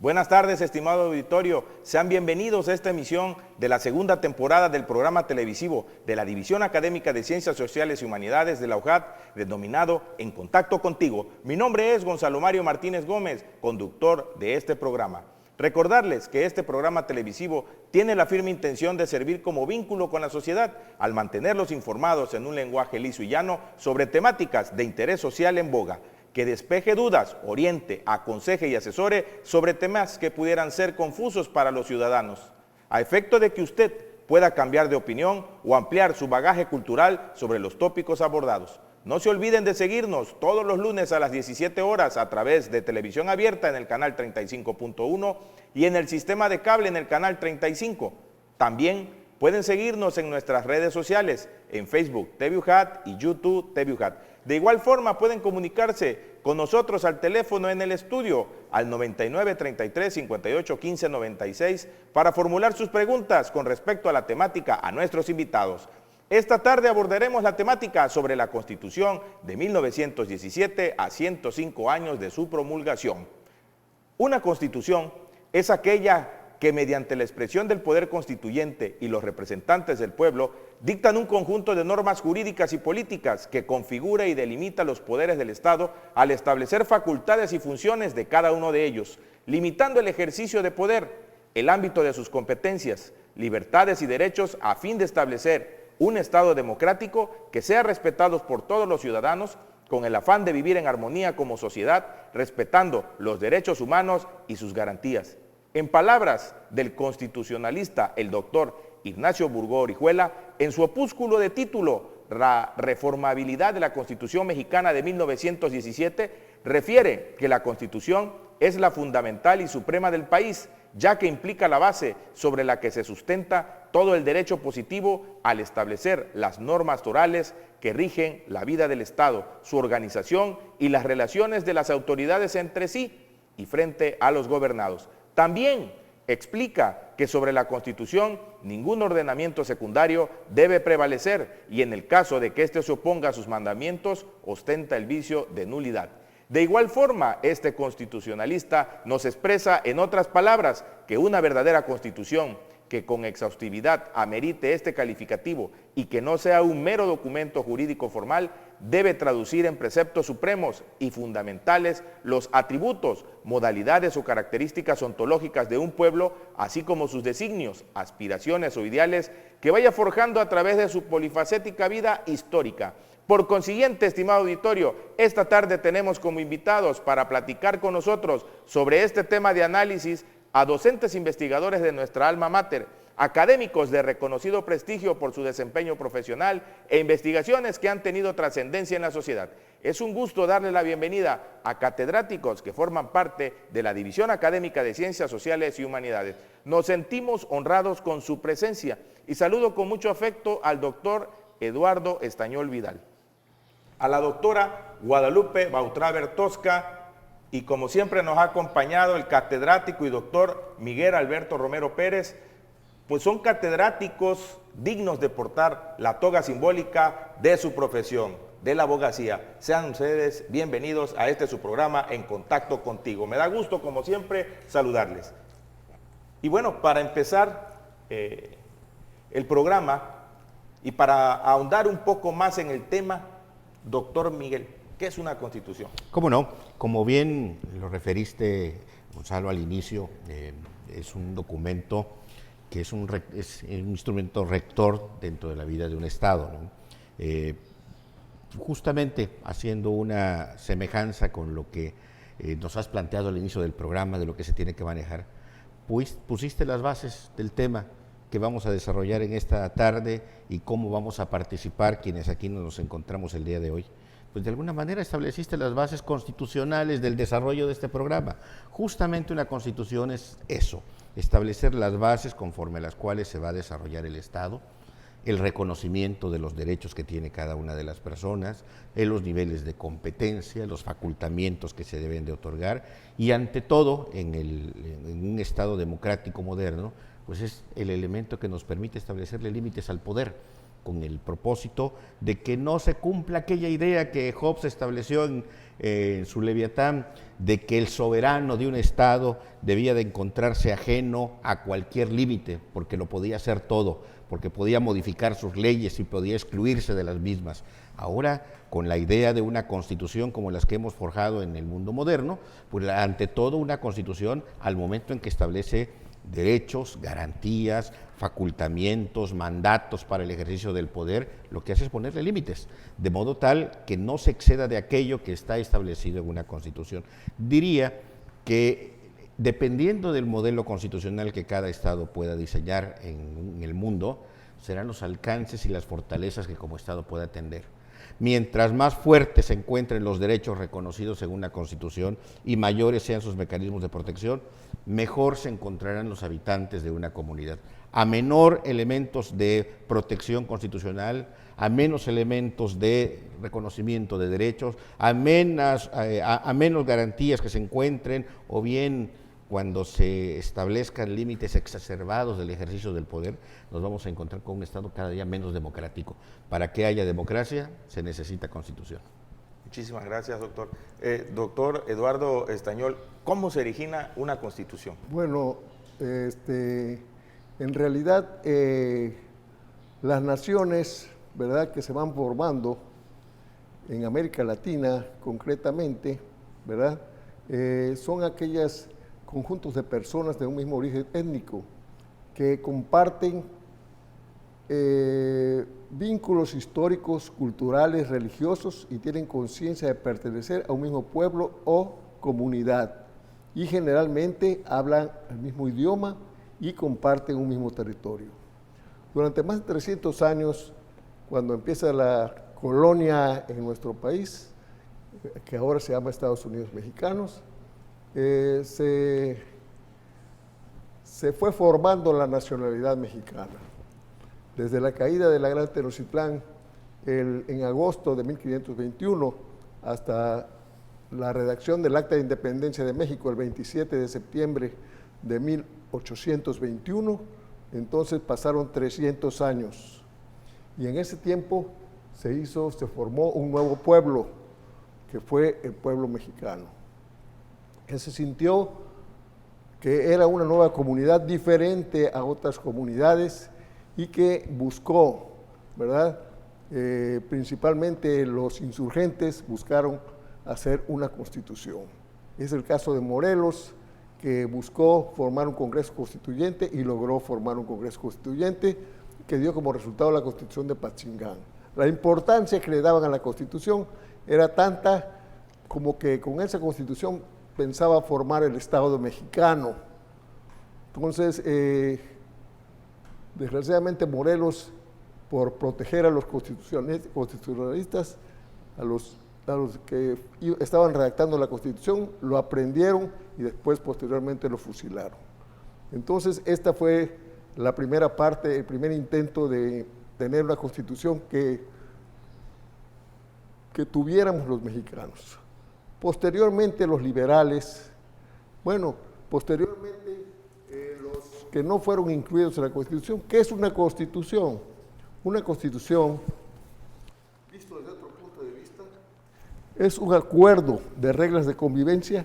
Buenas tardes, estimado auditorio. Sean bienvenidos a esta emisión de la segunda temporada del programa televisivo de la División Académica de Ciencias Sociales y Humanidades de la UJAT, denominado En Contacto Contigo. Mi nombre es Gonzalo Mario Martínez Gómez, conductor de este programa. Recordarles que este programa televisivo tiene la firme intención de servir como vínculo con la sociedad al mantenerlos informados en un lenguaje liso y llano sobre temáticas de interés social en boga, que despeje dudas, oriente, aconseje y asesore sobre temas que pudieran ser confusos para los ciudadanos, a efecto de que usted pueda cambiar de opinión o ampliar su bagaje cultural sobre los tópicos abordados. No se olviden de seguirnos todos los lunes a las 17 horas a través de televisión abierta en el canal 35.1 y en el sistema de cable en el canal 35. También pueden seguirnos en nuestras redes sociales, en Facebook TVUJAT y YouTube TVUJAT. De igual forma pueden comunicarse con nosotros al teléfono en el estudio al 99 33 58 15 96 para formular sus preguntas con respecto a la temática a nuestros invitados. Esta tarde abordaremos la temática sobre la Constitución de 1917 a 105 años de su promulgación. Una Constitución es aquella que mediante la expresión del poder constituyente y los representantes del pueblo dictan un conjunto de normas jurídicas y políticas que configura y delimita los poderes del Estado al establecer facultades y funciones de cada uno de ellos, limitando el ejercicio de poder, el ámbito de sus competencias, libertades y derechos a fin de establecer un Estado democrático que sea respetado por todos los ciudadanos con el afán de vivir en armonía como sociedad, respetando los derechos humanos y sus garantías. En palabras del constitucionalista, el doctor Ignacio Burgó Orihuela, en su opúsculo de título La reformabilidad de la Constitución Mexicana de 1917, refiere que la Constitución es la fundamental y suprema del país, ya que implica la base sobre la que se sustenta todo el derecho positivo al establecer las normas torales que rigen la vida del Estado, su organización y las relaciones de las autoridades entre sí y frente a los gobernados. También explica que sobre la Constitución ningún ordenamiento secundario debe prevalecer y en el caso de que éste se oponga a sus mandamientos, ostenta el vicio de nulidad. De igual forma, este constitucionalista nos expresa en otras palabras que una verdadera Constitución que con exhaustividad amerite este calificativo y que no sea un mero documento jurídico formal, debe traducir en preceptos supremos y fundamentales los atributos, modalidades o características ontológicas de un pueblo, así como sus designios, aspiraciones o ideales que vaya forjando a través de su polifacética vida histórica. Por consiguiente, estimado auditorio, esta tarde tenemos como invitados para platicar con nosotros sobre este tema de análisis a docentes investigadores de nuestra alma mater, académicos de reconocido prestigio por su desempeño profesional e investigaciones que han tenido trascendencia en la sociedad. Es un gusto darle la bienvenida a catedráticos que forman parte de la División Académica de Ciencias Sociales y Humanidades. Nos sentimos honrados con su presencia y saludo con mucho afecto al doctor Eduardo Estañol Vidal, a la doctora Guadalupe Bautraver Tosca, y como siempre nos ha acompañado el catedrático y doctor Miguel Alberto Romero Pérez, pues son catedráticos dignos de portar la toga simbólica de su profesión, de la abogacía. Sean ustedes bienvenidos a este su programa En Contacto Contigo. Me da gusto, como siempre, saludarles. Y bueno, para empezar el programa y para ahondar un poco más en el tema, doctor Miguel, ¿qué es una Constitución? ¿Cómo no? Como bien lo referiste, Gonzalo, al inicio, es un documento que es un instrumento rector dentro de la vida de un Estado, ¿no? Justamente haciendo una semejanza con lo que nos has planteado al inicio del programa, de lo que se tiene que manejar, pusiste las bases del tema que vamos a desarrollar en esta tarde y cómo vamos a participar quienes aquí nos encontramos el día de hoy. Pues de alguna manera estableciste las bases constitucionales del desarrollo de este programa. Justamente una constitución es eso, establecer las bases conforme a las cuales se va a desarrollar el Estado, el reconocimiento de los derechos que tiene cada una de las personas, los niveles de competencia, los facultamientos que se deben de otorgar y ante todo en un Estado democrático moderno, pues es el elemento que nos permite establecerle límites al poder. con el propósito de que no se cumpla aquella idea que Hobbes estableció en su Leviatán, de que el soberano de un Estado debía de encontrarse ajeno a cualquier límite, porque lo podía hacer todo, porque podía modificar sus leyes y podía excluirse de las mismas. Ahora, con la idea de una constitución como las que hemos forjado en el mundo moderno, pues ante todo una constitución al momento en que establece derechos, garantías, facultamientos, mandatos para el ejercicio del poder, lo que hace es ponerle límites, de modo tal que no se exceda de aquello que está establecido en una constitución. Diría que dependiendo del modelo constitucional que cada Estado pueda diseñar en el mundo, serán los alcances y las fortalezas que como Estado pueda atender. Mientras más fuertes se encuentren los derechos reconocidos en una Constitución y mayores sean sus mecanismos de protección, mejor se encontrarán los habitantes de una comunidad. A menor elementos de protección constitucional, a menos elementos de reconocimiento de derechos, a menos garantías que se encuentren, o bien cuando se establezcan límites exacerbados del ejercicio del poder, nos vamos a encontrar con un Estado cada día menos democrático. Para que haya democracia, se necesita Constitución. Muchísimas gracias, doctor. Doctor Eduardo Estañol, ¿cómo se origina una Constitución? Bueno, en realidad las naciones, ¿verdad?, que se van formando en América Latina concretamente, ¿verdad?, son aquellos conjuntos de personas de un mismo origen étnico que comparten vínculos históricos, culturales, religiosos y tienen conciencia de pertenecer a un mismo pueblo o comunidad y generalmente hablan el mismo idioma y comparten un mismo territorio. Durante más de 300 años, cuando empieza la colonia en nuestro país, que ahora se llama Estados Unidos Mexicanos, se fue formando la nacionalidad mexicana. Desde la caída de la Gran Tenochtitlán en agosto de 1521 hasta la redacción del Acta de Independencia de México el 27 de septiembre de 1821, entonces pasaron 300 años. Y en ese tiempo se formó un nuevo pueblo, que fue el pueblo mexicano, que se sintió que era una nueva comunidad diferente a otras comunidades y que buscó, ¿verdad? Principalmente los insurgentes buscaron hacer una constitución. Es el caso de Morelos, que buscó formar un Congreso Constituyente y logró formar un Congreso Constituyente que dio como resultado la Constitución de Patzingán. La importancia que le daban a la Constitución era tanta como que con esa Constitución pensaba formar el Estado mexicano. Entonces, desgraciadamente Morelos, por proteger a los constitucionalistas, a los que estaban redactando la Constitución, lo aprendieron y después posteriormente lo fusilaron. Entonces, esta fue la primera parte, el primer intento de tener una Constitución que tuviéramos los mexicanos. Posteriormente los liberales, posteriormente los que no fueron incluidos en la Constitución. ¿Qué es una Constitución? Una Constitución, visto desde otro punto de vista, es un acuerdo de reglas de convivencia,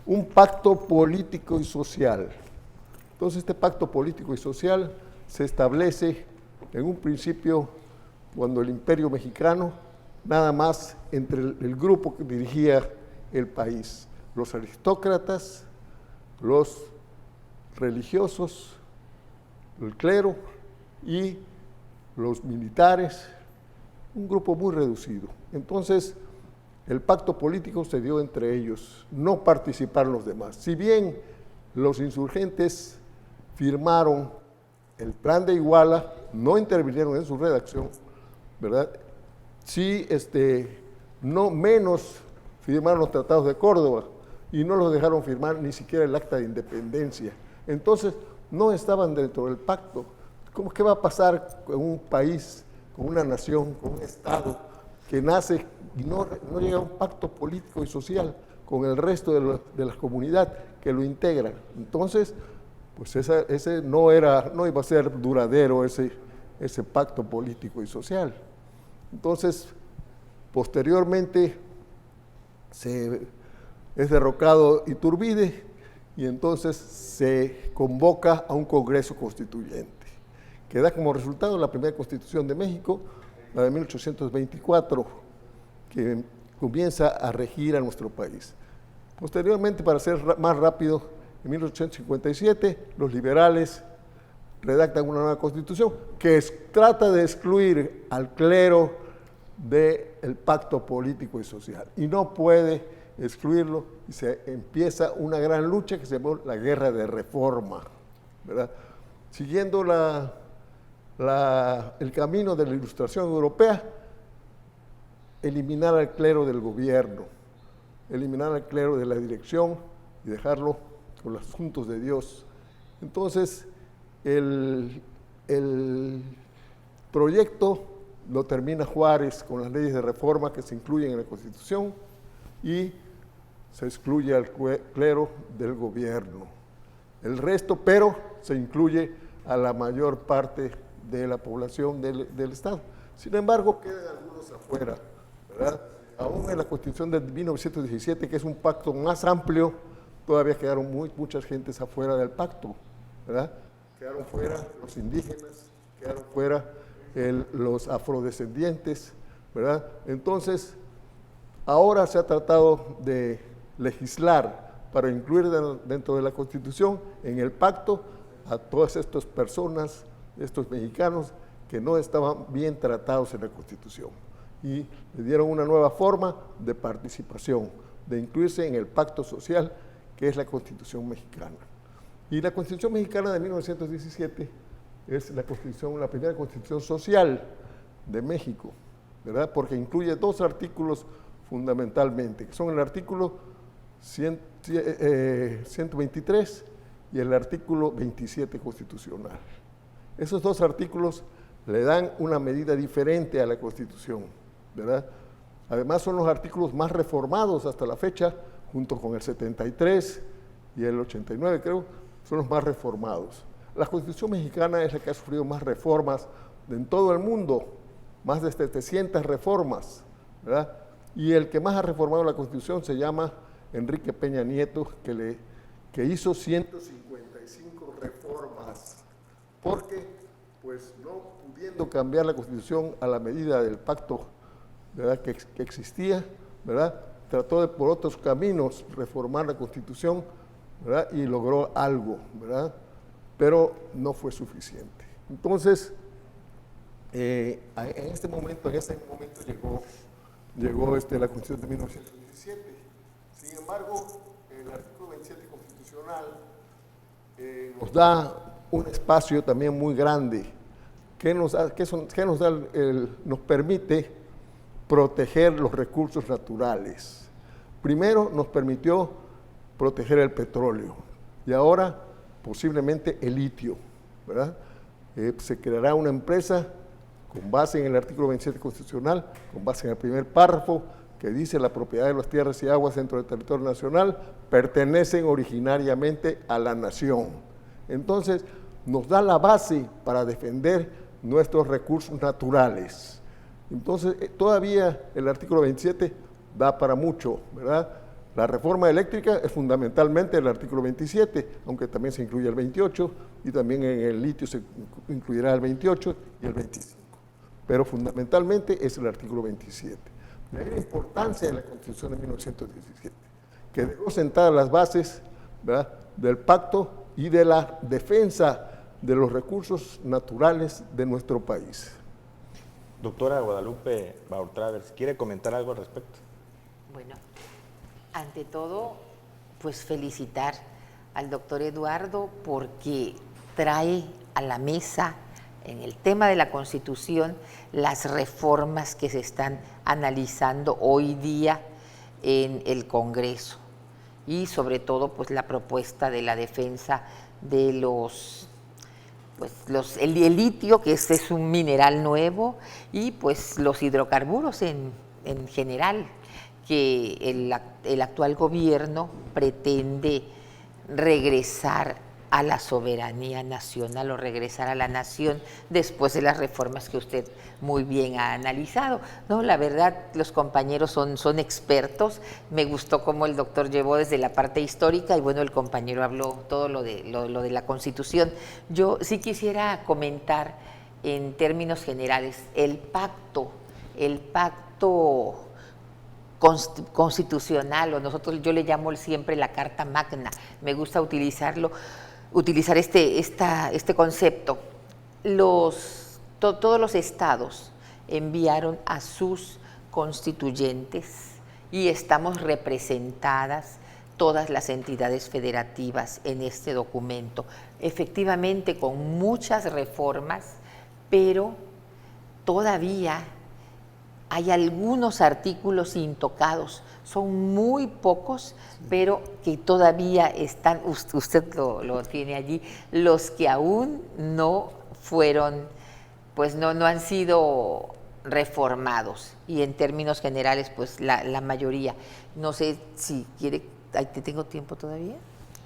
un pacto político y social. Entonces este pacto político y social se establece en un principio cuando el Imperio Mexicano, nada más entre el grupo que dirigía el país, los aristócratas, los religiosos, el clero y los militares, un grupo muy reducido. Entonces, el pacto político se dio entre ellos, no participaron los demás. Si bien los insurgentes firmaron el Plan de Iguala, no intervinieron en su redacción, ¿verdad? Sí, no menos firmaron los tratados de Córdoba y no los dejaron firmar ni siquiera el Acta de Independencia. Entonces, no estaban dentro del pacto. ¿Qué va a pasar con un país, con una nación, con un Estado que nace y no llega a un pacto político y social con el resto de la comunidad que lo integran? Entonces, pues ese no iba a ser duradero ese pacto político y social. Entonces, posteriormente es derrocado Iturbide y entonces se convoca a un Congreso Constituyente, que da como resultado la primera Constitución de México, la de 1824, que comienza a regir a nuestro país. Posteriormente, para ser más rápido, en 1857 los liberales redactan una nueva Constitución que trata de excluir al clero del pacto político y social, y no puede excluirlo, y se empieza una gran lucha que se llamó la Guerra de Reforma, ¿verdad? Siguiendo el camino de la Ilustración Europea, eliminar al clero del gobierno, eliminar al clero de la dirección y dejarlo con los asuntos de Dios. Entonces, el proyecto lo termina Juárez con las leyes de reforma que se incluyen en la Constitución y se excluye al clero del gobierno. El resto, pero se incluye a la mayor parte de la población del Estado. Sin embargo, quedan algunos afuera, ¿verdad? Aún en la Constitución de 1917, que es un pacto más amplio, todavía quedaron muchas gentes afuera del pacto, ¿verdad? Quedaron fuera los indígenas, quedaron fuera los afrodescendientes, ¿verdad? Entonces, ahora se ha tratado de legislar para incluir dentro de la Constitución, en el pacto, a todas estas personas, estos mexicanos, que no estaban bien tratados en la Constitución. Y le dieron una nueva forma de participación, de incluirse en el pacto social, que es la Constitución mexicana. Y la Constitución mexicana de 1917 es la primera Constitución social de México, ¿verdad? Porque incluye dos artículos fundamentalmente, que son el artículo 123 y el artículo 27 constitucional. Esos dos artículos le dan una medida diferente a la Constitución, ¿verdad? Además son los artículos más reformados hasta la fecha, junto con el 73 y el 89, creo, son los más reformados. La Constitución mexicana es la que ha sufrido más reformas en todo el mundo, más de 700 reformas, ¿verdad? Y el que más ha reformado la Constitución se llama Enrique Peña Nieto, que hizo 155 reformas, porque, pues, no pudiendo cambiar la Constitución a la medida del pacto, ¿verdad?, que existía, ¿verdad?, trató de por otros caminos reformar la Constitución, ¿verdad?, y logró algo, ¿verdad?, pero no fue suficiente. Entonces, en ese momento llegó la Constitución de 1917. Sin embargo, el artículo 27 constitucional nos da un espacio también muy grande que nos permite proteger los recursos naturales. Primero nos permitió proteger el petróleo y ahora posiblemente el litio, ¿verdad? Se creará una empresa con base en el artículo 27 constitucional, con base en el primer párrafo, que dice: la propiedad de las tierras y aguas dentro del territorio nacional pertenecen originariamente a la nación. Entonces, nos da la base para defender nuestros recursos naturales. Entonces, todavía el artículo 27 da para mucho, ¿verdad? La reforma eléctrica es fundamentalmente el artículo 27, aunque también se incluye el 28, y también en el litio se incluirá el 28 y el 25. Pero fundamentalmente es el artículo 27. La importancia de la Constitución de 1917, que dejó sentadas las bases, ¿verdad?, del pacto y de la defensa de los recursos naturales de nuestro país. Doctora Guadalupe Baur-Travers, ¿quiere comentar algo al respecto? Bueno, ante todo, pues felicitar al doctor Eduardo porque trae a la mesa en el tema de la Constitución las reformas que se están analizando hoy día en el Congreso y sobre todo pues la propuesta de la defensa de el litio, que es un mineral nuevo, y pues los hidrocarburos en general, que el actual gobierno pretende regresar a la soberanía nacional o regresar a la nación después de las reformas que usted muy bien ha analizado. No, la verdad, los compañeros son expertos. Me gustó cómo el doctor llevó desde la parte histórica y bueno, el compañero habló todo lo de la Constitución. Yo sí quisiera comentar en términos generales el pacto constitucional, o yo le llamo siempre la Carta Magna, me gusta utilizar este concepto. Todos los estados enviaron a sus constituyentes y estamos representadas todas las entidades federativas en este documento, efectivamente con muchas reformas, pero todavía hay algunos artículos intocados, son muy pocos, pero que todavía están, usted lo tiene allí, los que aún no fueron, pues no han sido reformados, y en términos generales, pues la mayoría. No sé si quiere, ¿te tengo tiempo todavía?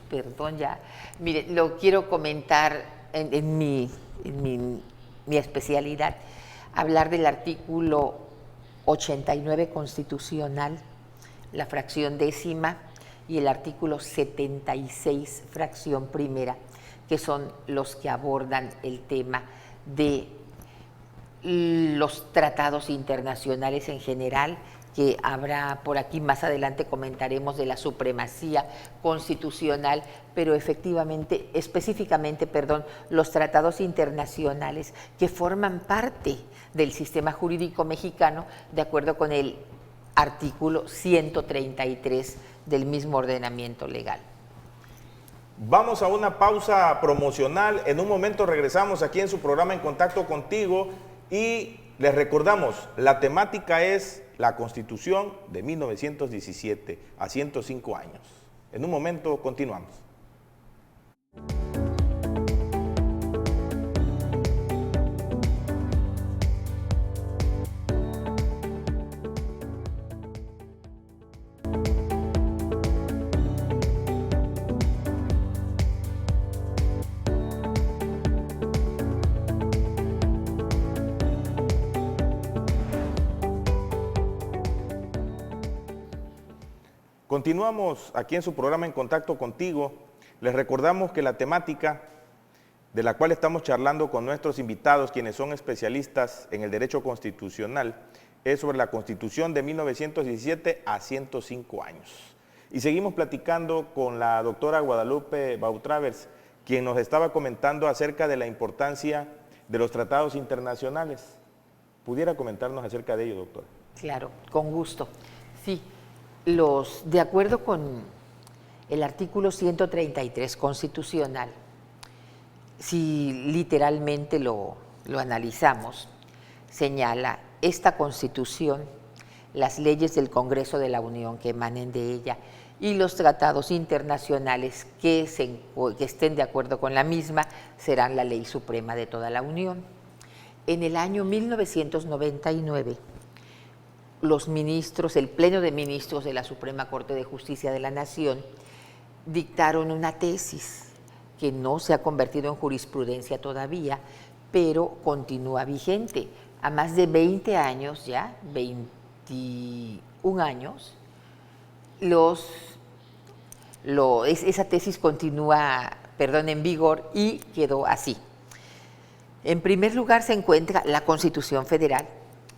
Perdón, ya. Mire, lo quiero comentar en mi especialidad, hablar del artículo 89 constitucional, la fracción 10ª, y el artículo 76, fracción 1ª, que son los que abordan el tema de los tratados internacionales en general, que habrá por aquí más adelante comentaremos de la supremacía constitucional, pero específicamente, los tratados internacionales que forman parte del sistema jurídico mexicano, de acuerdo con el artículo 133 del mismo ordenamiento legal. Vamos a una pausa promocional. En un momento regresamos aquí en su programa En Contacto Contigo y les recordamos, la temática es la Constitución de 1917, a 105 años. En un momento continuamos. Continuamos aquí en su programa En Contacto Contigo. Les recordamos que la temática de la cual estamos charlando con nuestros invitados, quienes son especialistas en el derecho constitucional, es sobre la Constitución de 1917 a 105 años. Y seguimos platicando con la doctora Guadalupe Bautravers, quien nos estaba comentando acerca de la importancia de los tratados internacionales. ¿Pudiera comentarnos acerca de ello, doctora? Claro, con gusto. Sí. De acuerdo con el artículo 133 constitucional, si literalmente lo analizamos, señala esta Constitución, las leyes del Congreso de la Unión que emanen de ella y los tratados internacionales que estén de acuerdo con la misma serán la ley suprema de toda la Unión. En el año 1999, los ministros, el Pleno de Ministros de la Suprema Corte de Justicia de la Nación, dictaron una tesis que no se ha convertido en jurisprudencia todavía, pero continúa vigente. A más de 20 años ya, 21 años, esa tesis continúa, en vigor y quedó así. En primer lugar se encuentra la Constitución Federal,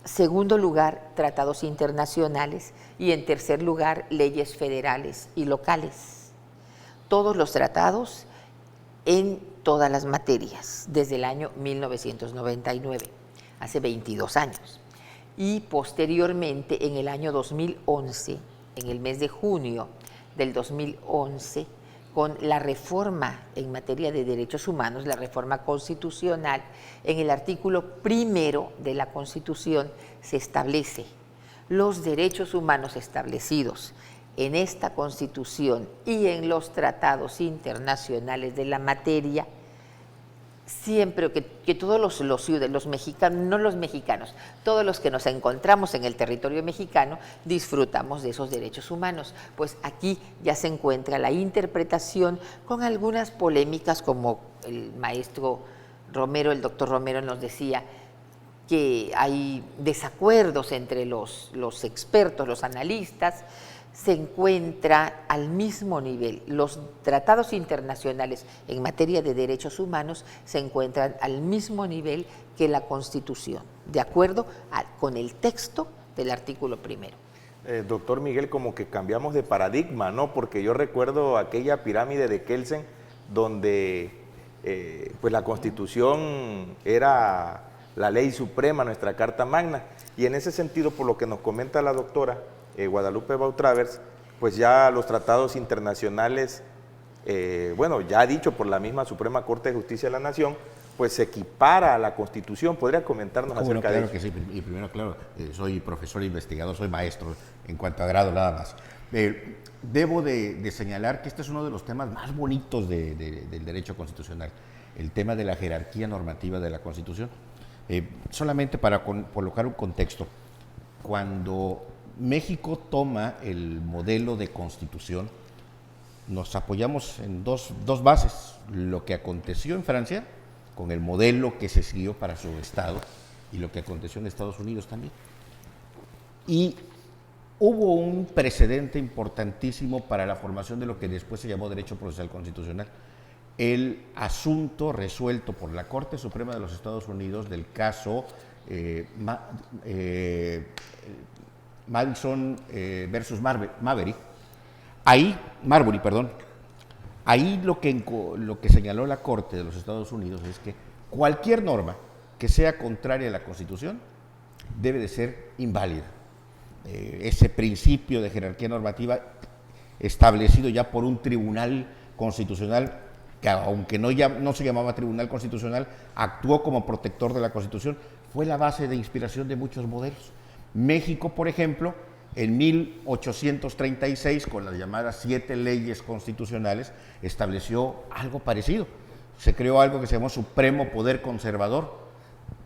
segundo lugar, tratados internacionales y en tercer lugar, leyes federales y locales. Todos los tratados en todas las materias, desde el año 1999, hace 22 años. Y posteriormente, en el año 2011, en el mes de junio del 2011, con la reforma en materia de derechos humanos, la reforma constitucional, en el artículo 1 de la Constitución se establece los derechos humanos establecidos en esta Constitución y en los tratados internacionales de la materia, siempre que todos los ciudadanos, los mexicanos, no los mexicanos, todos los que nos encontramos en el territorio mexicano disfrutamos de esos derechos humanos. Pues aquí ya se encuentra la interpretación con algunas polémicas, como el maestro Romero, el doctor Romero nos decía que hay desacuerdos entre los expertos, los analistas. Se encuentra al mismo nivel. Los tratados internacionales en materia de derechos humanos se encuentran al mismo nivel que la Constitución, de acuerdo con el texto del artículo primero. Doctor Miguel, como que cambiamos de paradigma, ¿no? Porque yo recuerdo aquella pirámide de Kelsen donde pues la Constitución era la ley suprema, nuestra Carta Magna, y en ese sentido, por lo que nos comenta la doctora Guadalupe Bautravers, pues ya los tratados internacionales, bueno, ya dicho por la misma Suprema Corte de Justicia de la Nación, pues se equipara a la Constitución. ¿Podría comentarnos acerca de eso? Claro que sí, y primero, claro, soy profesor investigador, soy maestro en cuanto a grado nada más. Debo de señalar que este es uno de los temas más bonitos del derecho constitucional, el tema de la jerarquía normativa de la Constitución. Solamente para colocar un contexto, cuando México toma el modelo de constitución, nos apoyamos en dos bases: lo que aconteció en Francia, con el modelo que se siguió para su Estado, y lo que aconteció en Estados Unidos también. Y hubo un precedente importantísimo para la formación de lo que después se llamó Derecho Procesal Constitucional. El asunto resuelto por la Corte Suprema de los Estados Unidos del caso Madison versus Marbury. Ahí lo que señaló la Corte de los Estados Unidos es que cualquier norma que sea contraria a la Constitución debe de ser inválida. Ese principio de jerarquía normativa establecido ya por un tribunal constitucional, que aunque no se llamaba Tribunal Constitucional, actuó como protector de la Constitución, fue la base de inspiración de muchos modelos. México, por ejemplo, en 1836, con las llamadas 7 leyes constitucionales, estableció algo parecido. Se creó algo que se llamó Supremo Poder Conservador,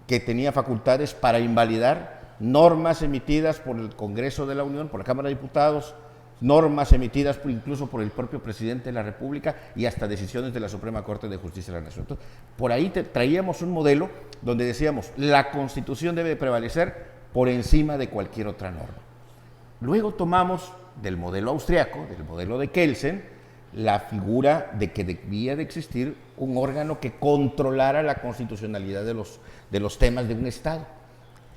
que tenía facultades para invalidar normas emitidas por el Congreso de la Unión, por la Cámara de Diputados, normas emitidas incluso por el propio presidente de la República y hasta decisiones de la Suprema Corte de Justicia de la Nación. Entonces, por ahí traíamos un modelo donde decíamos, la Constitución debe prevalecer por encima de cualquier otra norma. Luego tomamos del modelo austriaco, del modelo de Kelsen, la figura de que debía de existir un órgano que controlara la constitucionalidad de los temas de un Estado.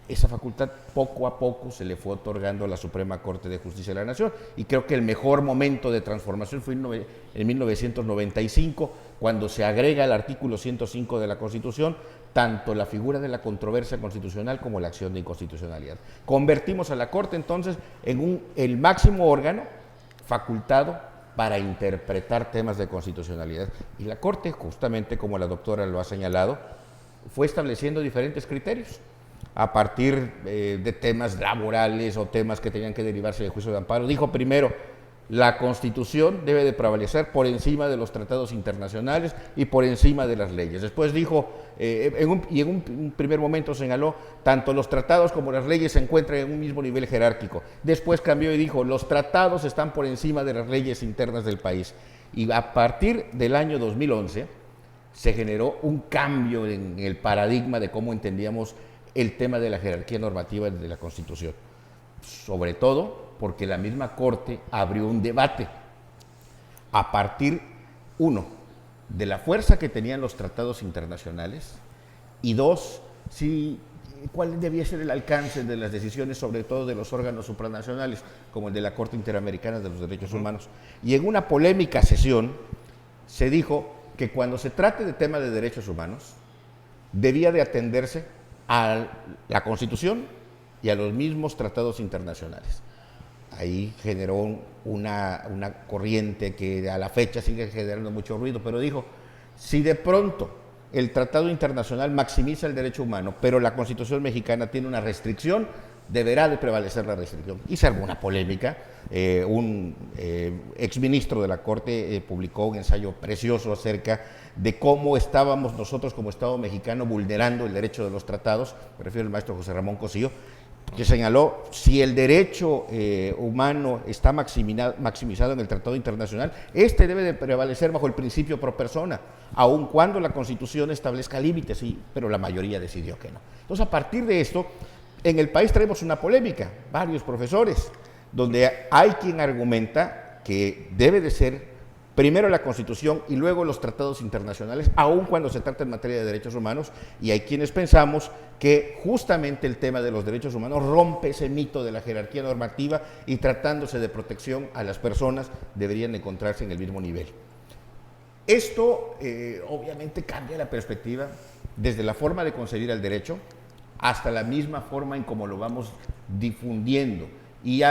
Esa facultad poco a poco se le fue otorgando a la Suprema Corte de Justicia de la Nación, y creo que el mejor momento de transformación fue en 1995, cuando se agrega al artículo 105 de la Constitución tanto la figura de la controversia constitucional como la acción de inconstitucionalidad. Convertimos a la Corte entonces en el máximo órgano facultado para interpretar temas de constitucionalidad. Y la Corte, justamente como la doctora lo ha señalado, fue estableciendo diferentes criterios a partir de temas laborales o temas que tenían que derivarse del juicio de amparo. Dijo primero, la Constitución debe de prevalecer por encima de los tratados internacionales y por encima de las leyes. Después dijo, en un primer momento señaló, tanto los tratados como las leyes se encuentran en un mismo nivel jerárquico. Después cambió y dijo, los tratados están por encima de las leyes internas del país. Y a partir del año 2011 se generó un cambio en el paradigma de cómo entendíamos el tema de la jerarquía normativa de la Constitución, sobre todo porque la misma Corte abrió un debate a partir, uno, de la fuerza que tenían los tratados internacionales, y dos, cuál debía ser el alcance de las decisiones, sobre todo de los órganos supranacionales, como el de la Corte Interamericana de los Derechos Humanos. Y en una polémica sesión se dijo que cuando se trate de tema de derechos humanos, debía de atenderse a la Constitución y a los mismos tratados internacionales. Ahí generó una corriente que a la fecha sigue generando mucho ruido, pero dijo, si de pronto el tratado internacional maximiza el derecho humano, pero la Constitución mexicana tiene una restricción, deberá de prevalecer la restricción. Y se armó una polémica. Un exministro de la Corte publicó un ensayo precioso acerca de cómo estábamos nosotros como Estado mexicano vulnerando el derecho de los tratados, me refiero al maestro José Ramón Cosío, que señaló, si el derecho humano está maximizado en el tratado internacional, este debe de prevalecer bajo el principio pro persona, aun cuando la Constitución establezca límites, sí, pero la mayoría decidió que no. Entonces, a partir de esto, en el país traemos una polémica, varios profesores, donde hay quien argumenta que debe de ser primero la Constitución y luego los tratados internacionales, aun cuando se trata en materia de derechos humanos, y hay quienes pensamos que justamente el tema de los derechos humanos rompe ese mito de la jerarquía normativa y tratándose de protección a las personas deberían encontrarse en el mismo nivel. Esto obviamente cambia la perspectiva desde la forma de concebir el derecho hasta la misma forma en cómo lo vamos difundiendo. Y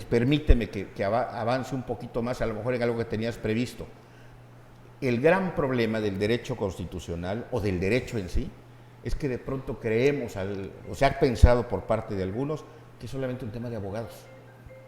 permíteme que avance un poquito más, a lo mejor en algo que tenías previsto. El gran problema del derecho constitucional o del derecho en sí es que de pronto creemos, o se ha pensado por parte de algunos, que es solamente un tema de abogados,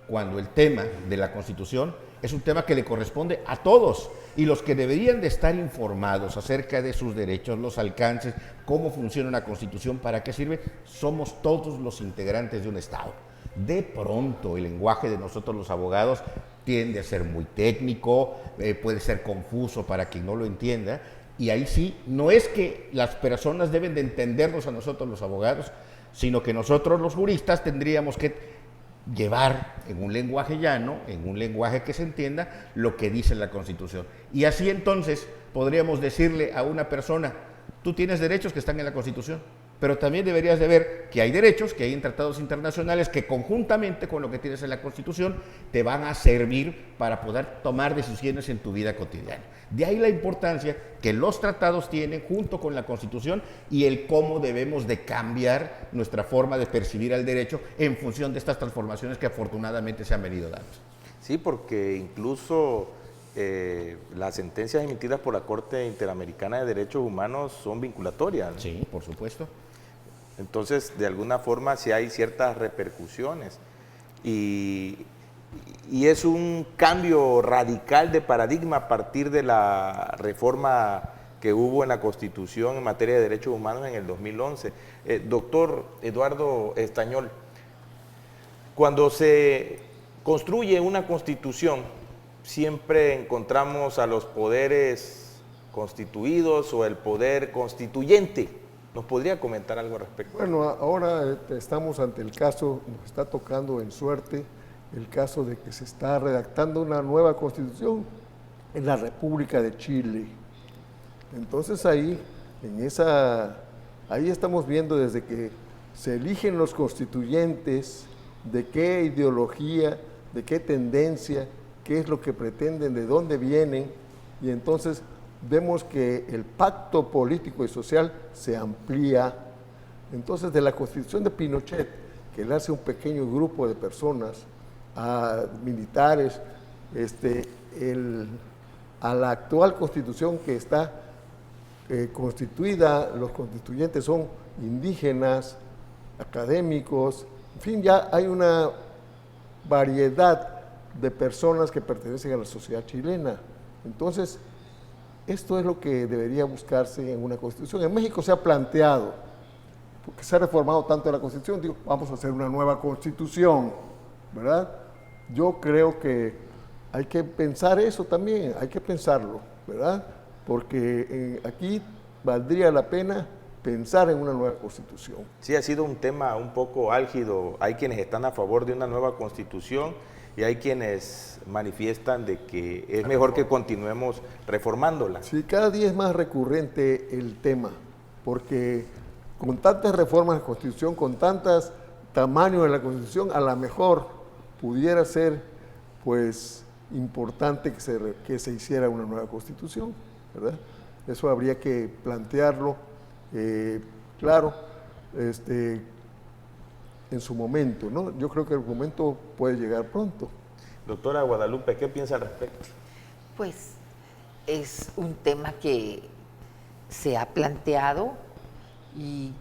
cuando el tema de la Constitución es un tema que le corresponde a todos, y los que deberían de estar informados acerca de sus derechos, los alcances, cómo funciona una Constitución, para qué sirve, somos todos los integrantes de un Estado. De pronto el lenguaje de nosotros los abogados tiende a ser muy técnico, puede ser confuso para quien no lo entienda, y ahí sí, no es que las personas deben de entendernos a nosotros los abogados, sino que nosotros los juristas tendríamos que llevar en un lenguaje llano, en un lenguaje que se entienda, lo que dice la Constitución. Y así entonces podríamos decirle a una persona, tú tienes derechos que están en la Constitución, pero también deberías de ver que hay derechos, que hay en tratados internacionales que conjuntamente con lo que tienes en la Constitución te van a servir para poder tomar decisiones en tu vida cotidiana. De ahí la importancia que los tratados tienen junto con la Constitución y el cómo debemos de cambiar nuestra forma de percibir al derecho en función de estas transformaciones que afortunadamente se han venido dando. Sí, porque incluso las sentencias emitidas por la Corte Interamericana de Derechos Humanos son vinculatorias, ¿no? Sí, por supuesto. Entonces, de alguna forma, sí hay ciertas repercusiones y es un cambio radical de paradigma a partir de la reforma que hubo en la Constitución en materia de derechos humanos en el 2011. Doctor Eduardo Estañol, cuando se construye una Constitución, siempre encontramos a los poderes constituidos o el poder constituyente. ¿Nos podría comentar algo al respecto? Bueno, ahora estamos ante el caso, nos está tocando en suerte el caso de que se está redactando una nueva Constitución en la República de Chile. Entonces ahí estamos viendo desde que se eligen los constituyentes, de qué ideología, de qué tendencia, qué es lo que pretenden, de dónde vienen, y entonces vemos que el pacto político y social se amplía. Entonces, de la Constitución de Pinochet, que le hace un pequeño grupo de personas, a militares, a la actual Constitución que está constituida, los constituyentes son indígenas, académicos, en fin, ya hay una variedad de personas que pertenecen a la sociedad chilena. Entonces, esto es lo que debería buscarse en una Constitución. En México se ha planteado, porque se ha reformado tanto la Constitución, digo, vamos a hacer una nueva Constitución, ¿verdad? Yo creo que hay que pensar eso también, hay que pensarlo, ¿verdad? Porque aquí valdría la pena pensar en una nueva Constitución. Sí, ha sido un tema un poco álgido. Hay quienes están a favor de una nueva Constitución y hay quienes manifiestan de que es mejor que continuemos reformándola. Sí, cada día es más recurrente el tema, porque con tantas reformas de la Constitución, con tantos tamaños de la Constitución, a lo mejor pudiera ser, pues, importante que se hiciera una nueva Constitución, ¿verdad? Eso habría que plantearlo, claro, en su momento, ¿no? Yo creo que el momento puede llegar pronto. Doctora Guadalupe, ¿qué piensa al respecto? Pues es un tema que se ha planteado y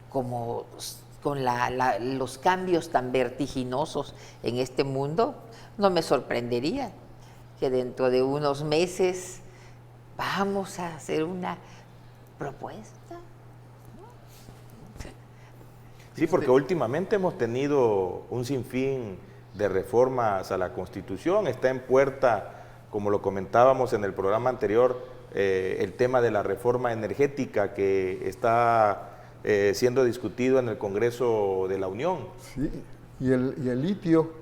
como con los cambios tan vertiginosos en este mundo, no me sorprendería que dentro de unos meses vamos a hacer una propuesta. Sí, porque últimamente hemos tenido un sinfín de reformas a la Constitución. Está en puerta, como lo comentábamos en el programa anterior, el tema de la reforma energética que está siendo discutido en el Congreso de la Unión. Sí, y el litio,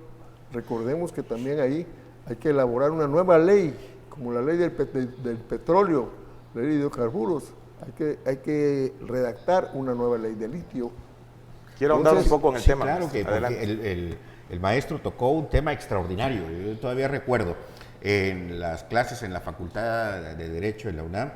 recordemos que también ahí hay que elaborar una nueva ley, como la ley del petróleo, la ley de hidrocarburos. Hay que redactar una nueva ley de litio. Quiero ahondar un poco en el tema. Claro que el maestro tocó un tema extraordinario. Yo todavía recuerdo en las clases en la Facultad de Derecho de la UNAM,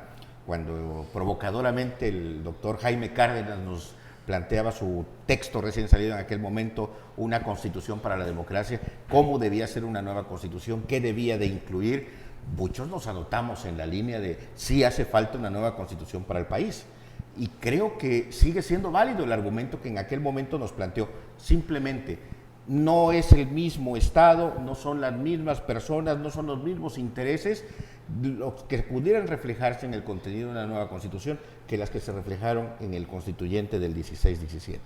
cuando provocadoramente el doctor Jaime Cárdenas nos planteaba su texto recién salido en aquel momento, una constitución para la democracia, cómo debía ser una nueva constitución, qué debía de incluir. Muchos nos anotamos en la línea de sí hace falta una nueva constitución para el país. Y creo que sigue siendo válido el argumento que en aquel momento nos planteó. Simplemente no es el mismo Estado, no son las mismas personas, no son los mismos intereses los que pudieran reflejarse en el contenido de una nueva Constitución que las que se reflejaron en el constituyente del 16-17.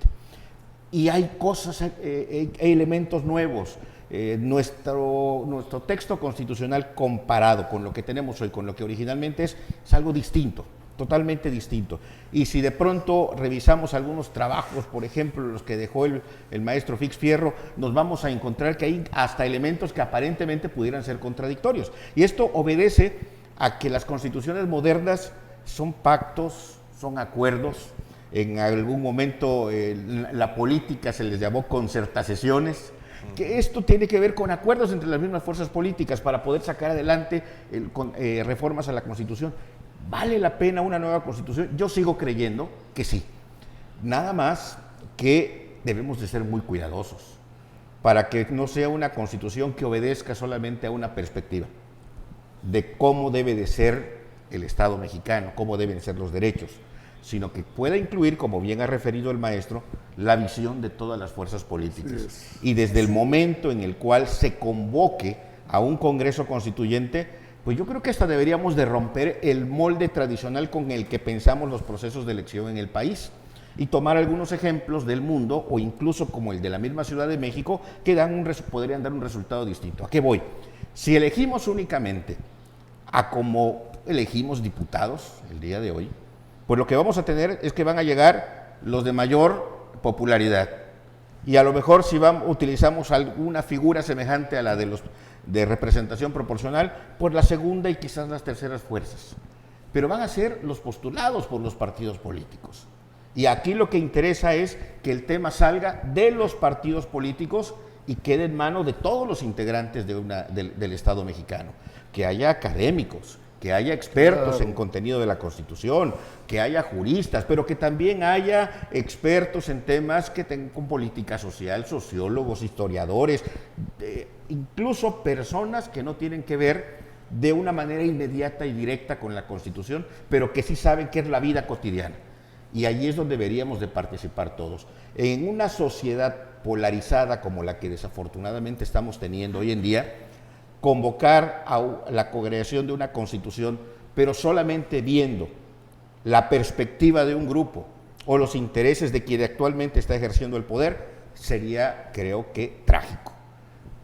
Y hay cosas, hay elementos nuevos. Nuestro texto constitucional comparado con lo que tenemos hoy, con lo que originalmente es algo distinto. Totalmente distinto. Y si de pronto revisamos algunos trabajos, por ejemplo, los que dejó el maestro Fix Fierro, nos vamos a encontrar que hay hasta elementos que aparentemente pudieran ser contradictorios. Y esto obedece a que las constituciones modernas son pactos, son acuerdos. En algún momento la política se les llamó concertaciones, que esto tiene que ver con acuerdos entre las mismas fuerzas políticas para poder sacar adelante reformas a la Constitución. ¿Vale la pena una nueva Constitución? Yo sigo creyendo que sí. Nada más que debemos de ser muy cuidadosos para que no sea una Constitución que obedezca solamente a una perspectiva de cómo debe de ser el Estado mexicano, cómo deben ser los derechos, sino que pueda incluir, como bien ha referido el maestro, la visión de todas las fuerzas políticas. Sí. Y desde el momento en el cual se convoque a un Congreso Constituyente, pues yo creo que hasta deberíamos de romper el molde tradicional con el que pensamos los procesos de elección en el país y tomar algunos ejemplos del mundo o incluso como el de la misma Ciudad de México que podrían dar un resultado distinto. ¿A qué voy? Si elegimos únicamente a como elegimos diputados el día de hoy, pues lo que vamos a tener es que van a llegar los de mayor popularidad y a lo mejor si utilizamos alguna figura semejante a la de representación proporcional, pues la segunda y quizás las terceras fuerzas. Pero van a ser los postulados por los partidos políticos. Y aquí lo que interesa es que el tema salga de los partidos políticos y quede en manos de todos los integrantes del Estado mexicano. Que haya académicos, que haya expertos en contenido de la Constitución, que haya juristas, pero que también haya expertos en temas que tengan con política social, sociólogos, historiadores, incluso personas que no tienen que ver de una manera inmediata y directa con la Constitución, pero que sí saben qué es la vida cotidiana. Y allí es donde deberíamos de participar todos. En una sociedad polarizada como la que desafortunadamente estamos teniendo hoy en día, convocar a la creación de una Constitución, pero solamente viendo la perspectiva de un grupo o los intereses de quien actualmente está ejerciendo el poder, sería, creo que, trágico.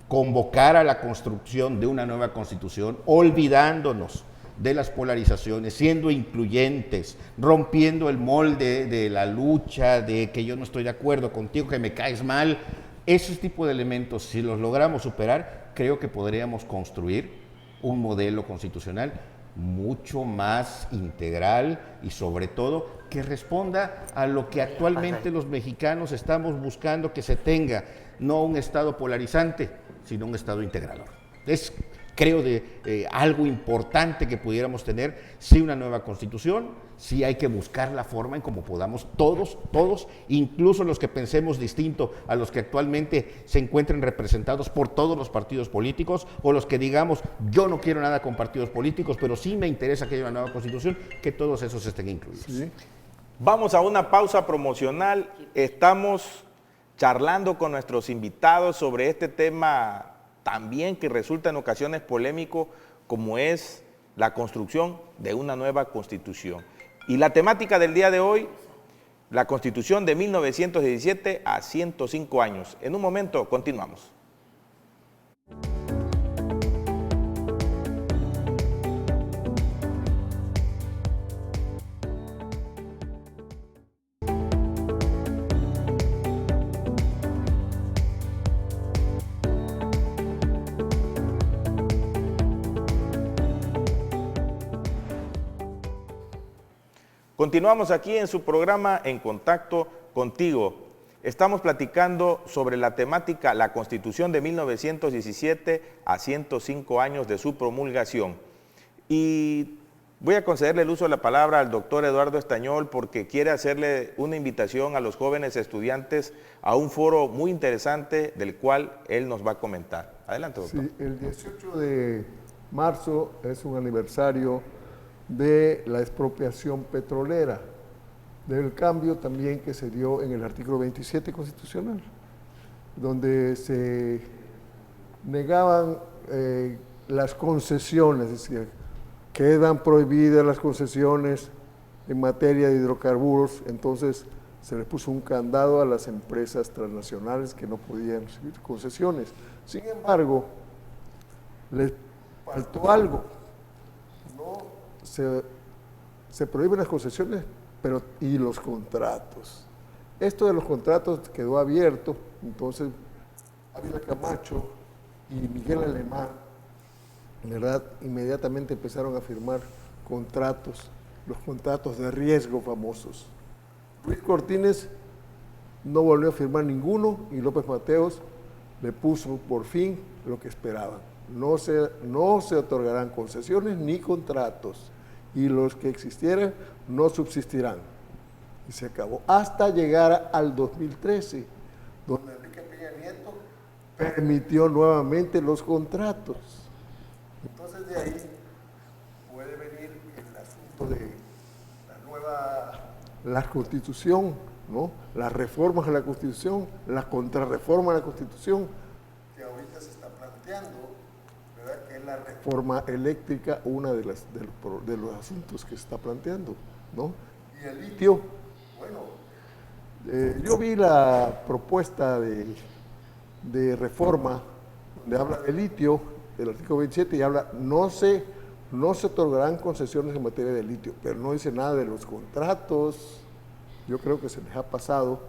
Convocar a la construcción de una nueva Constitución, olvidándonos de las polarizaciones, siendo incluyentes, rompiendo el molde de la lucha, de que yo no estoy de acuerdo contigo, que me caes mal. Ese tipo de elementos, si los logramos superar, creo que podríamos construir un modelo constitucional mucho más integral y sobre todo que responda a lo que actualmente los mexicanos estamos buscando que se tenga, no un Estado polarizante, sino un Estado integrador. Es, creo, algo importante que pudiéramos tener, sí, una nueva Constitución, sí hay que buscar la forma en cómo podamos todos, incluso los que pensemos distinto a los que actualmente se encuentren representados por todos los partidos políticos, o los que digamos, yo no quiero nada con partidos políticos, pero sí me interesa que haya una nueva Constitución, que todos esos estén incluidos. Sí. Vamos a una pausa promocional. Estamos charlando con nuestros invitados sobre este tema también que resulta en ocasiones polémico, como es la construcción de una nueva Constitución. Y la temática del día de hoy, la Constitución de 1917 a 105 años. En un momento continuamos. Continuamos aquí en su programa En Contacto Contigo. Estamos platicando sobre la temática la Constitución de 1917 a 105 años de su promulgación. Y voy a concederle el uso de la palabra al doctor Eduardo Estañol porque quiere hacerle una invitación a los jóvenes estudiantes a un foro muy interesante del cual él nos va a comentar. Adelante, doctor. Sí, el 18 de marzo es un aniversario de la expropiación petrolera, del cambio también que se dio en el artículo 27 constitucional, donde se negaban las concesiones, es decir, quedan prohibidas las concesiones en materia de hidrocarburos, entonces se le puso un candado a las empresas transnacionales que no podían recibir concesiones. Sin embargo, les faltó algo. Se prohíben las concesiones y los contratos. Esto de los contratos quedó abierto, entonces Ávila Camacho y Miguel Alemán, ¿verdad?, inmediatamente empezaron a firmar contratos, los contratos de riesgo famosos. Ruiz Cortines no volvió a firmar ninguno y López Mateos le puso por fin lo que esperaban. No se otorgarán concesiones ni contratos y los que existieran no subsistirán. Y se acabó hasta llegar al 2013, donde Enrique Peña Nieto permitió nuevamente los contratos. Entonces de ahí puede venir el asunto de la Constitución, ¿no?, las reformas a la Constitución, la contrarreforma a la Constitución, que ahorita se está planteando, ¿verdad?, que es la reforma eléctrica, una de los asuntos que se está planteando, ¿no? Y el litio, bueno, yo vi la propuesta de reforma donde habla de litio, del artículo 27, y habla, no se otorgarán concesiones en materia de litio, pero no dice nada de los contratos. Yo creo que se les ha pasado.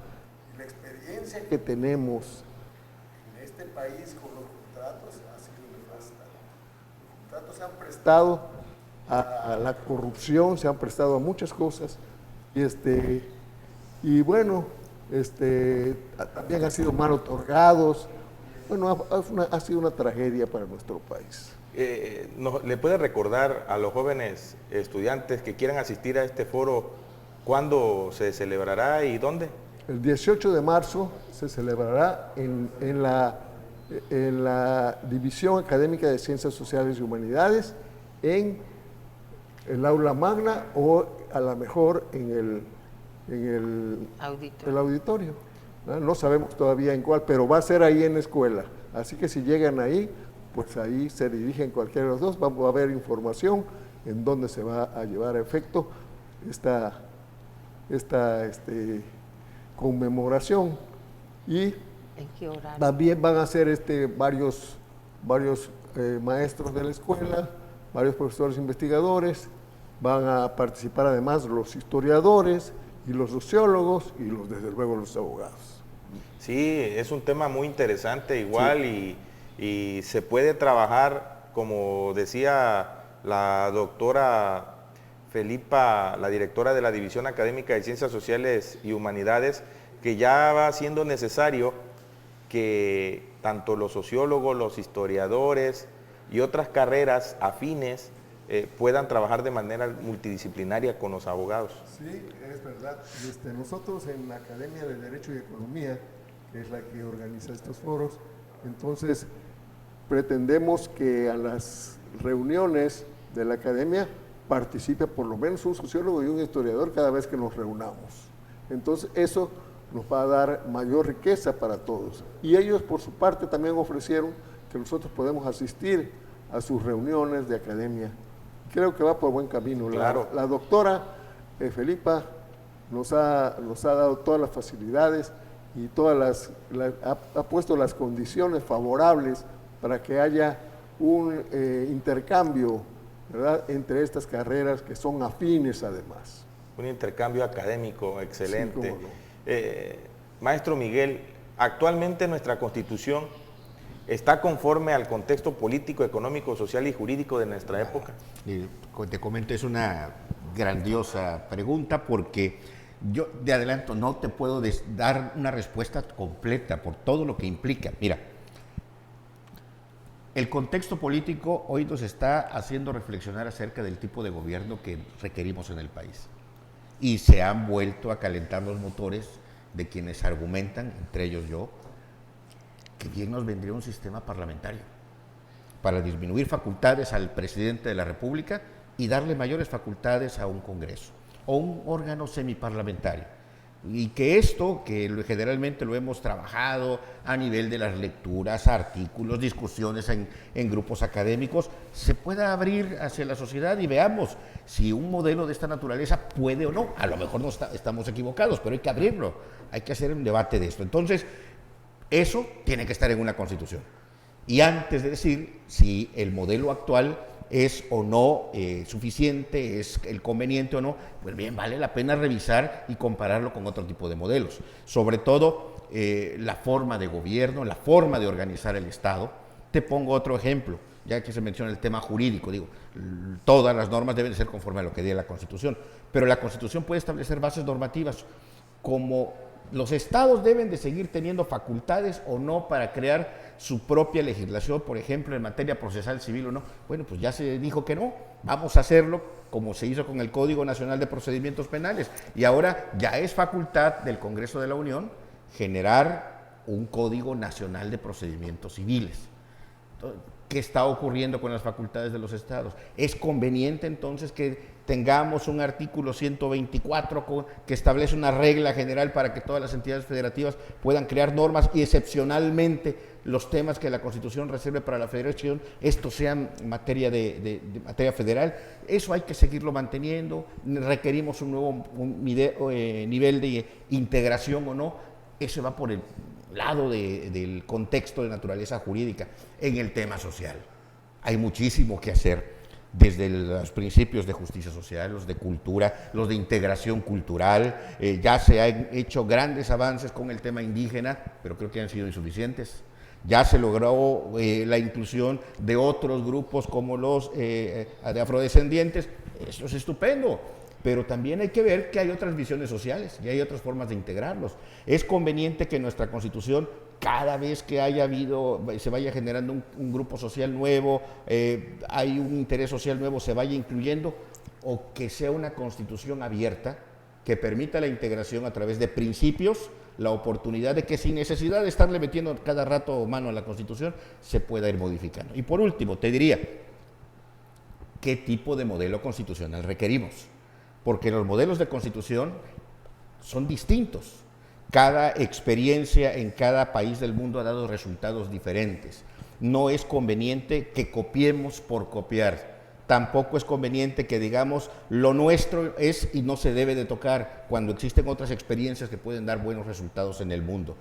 Y la experiencia que tenemos en este país con los contratos ha sido nefasta. Los contratos se han prestado a la corrupción, se han prestado a muchas cosas, y bueno, también han sido mal otorgados. Bueno, ha sido una tragedia para nuestro país. ¿Le puede recordar a los jóvenes estudiantes que quieran asistir a este foro cuándo se celebrará y dónde? El 18 de marzo se celebrará en la División Académica de Ciencias Sociales y Humanidades, en el aula magna o a lo mejor en el auditorio. No sabemos todavía en cuál, pero va a ser ahí en la escuela. Así que si llegan ahí, pues ahí se dirigen cualquiera de los dos. Vamos a ver información en dónde se va a llevar a efecto esta conmemoración. Y ¿en qué horario? También van a ser varios maestros de la escuela, varios profesores investigadores, van a participar además los historiadores y los sociólogos y desde luego los abogados. Sí, es un tema muy interesante igual, sí. y se puede trabajar, como decía la doctora Felipa, la directora de la División Académica de Ciencias Sociales y Humanidades, que ya va siendo necesario que tanto los sociólogos, los historiadores y otras carreras afines puedan trabajar de manera multidisciplinaria con los abogados. Sí, es verdad. Nosotros en la Academia de Derecho y Economía, que es la que organiza estos foros, entonces pretendemos que a las reuniones de la Academia participe por lo menos un sociólogo y un historiador cada vez que nos reunamos. Entonces eso nos va a dar mayor riqueza para todos. Y ellos, por su parte, también ofrecieron que nosotros podemos asistir a sus reuniones de academia. Creo que va por buen camino. Claro. La doctora Felipa nos ha dado todas las facilidades y ha puesto las condiciones favorables para que haya un intercambio, ¿verdad?, entre estas carreras que son afines además. Un intercambio académico excelente. Sí, cómo no. Maestro Miguel, actualmente nuestra Constitución está conforme al contexto político, económico, social y jurídico de nuestra época. Te comento, es una grandiosa pregunta porque yo de adelanto no te puedo dar una respuesta completa por todo lo que implica. Mira, el contexto político hoy nos está haciendo reflexionar acerca del tipo de gobierno que requerimos en el país. Y se han vuelto a calentar los motores de quienes argumentan, entre ellos yo, que bien nos vendría un sistema parlamentario para disminuir facultades al presidente de la República y darle mayores facultades a un Congreso o un órgano semiparlamentario. Y que esto, que generalmente lo hemos trabajado a nivel de las lecturas, artículos, discusiones en grupos académicos, se pueda abrir hacia la sociedad y veamos si un modelo de esta naturaleza puede o no. A lo mejor no estamos equivocados, pero hay que abrirlo, hay que hacer un debate de esto. Entonces, eso tiene que estar en una Constitución. Y antes de decir si el modelo actual es o no suficiente, es el conveniente o no, pues bien, vale la pena revisar y compararlo con otro tipo de modelos. Sobre todo, la forma de gobierno, la forma de organizar el Estado. Te pongo otro ejemplo, ya que se menciona el tema jurídico. Digo, todas las normas deben ser conforme a lo que diga la Constitución, pero la Constitución puede establecer bases normativas como los estados deben de seguir teniendo facultades o no para crear su propia legislación, por ejemplo, en materia procesal civil o no. Bueno, pues ya se dijo que no, vamos a hacerlo como se hizo con el Código Nacional de Procedimientos Penales. Y ahora ya es facultad del Congreso de la Unión generar un Código Nacional de Procedimientos Civiles. Entonces, ¿qué está ocurriendo con las facultades de los estados? ¿Es conveniente entonces que tengamos un artículo 124 que establece una regla general para que todas las entidades federativas puedan crear normas y excepcionalmente los temas que la Constitución reserve para la federación, esto sea materia de materia federal? Eso hay que seguirlo manteniendo. ¿Requerimos un nuevo nivel de integración o no? Eso va por el lado del contexto de naturaleza jurídica. En el tema social hay muchísimo que hacer, desde los principios de justicia social, los de cultura, los de integración cultural. Ya se han hecho grandes avances con el tema indígena, pero creo que han sido insuficientes. Ya se logró la inclusión de otros grupos como los de afrodescendientes. Eso es estupendo. Pero también hay que ver que hay otras visiones sociales y hay otras formas de integrarlos. Es conveniente que nuestra Constitución, cada vez que se vaya generando un grupo social nuevo, hay un interés social nuevo, se vaya incluyendo, o que sea una Constitución abierta que permita la integración a través de principios, la oportunidad de que sin necesidad de estarle metiendo cada rato mano a la Constitución, se pueda ir modificando. Y por último, te diría, ¿qué tipo de modelo constitucional requerimos? Porque los modelos de constitución son distintos. Cada experiencia en cada país del mundo ha dado resultados diferentes. No es conveniente que copiemos por copiar. Tampoco es conveniente que digamos lo nuestro es y no se debe de tocar cuando existen otras experiencias que pueden dar buenos resultados en el mundo.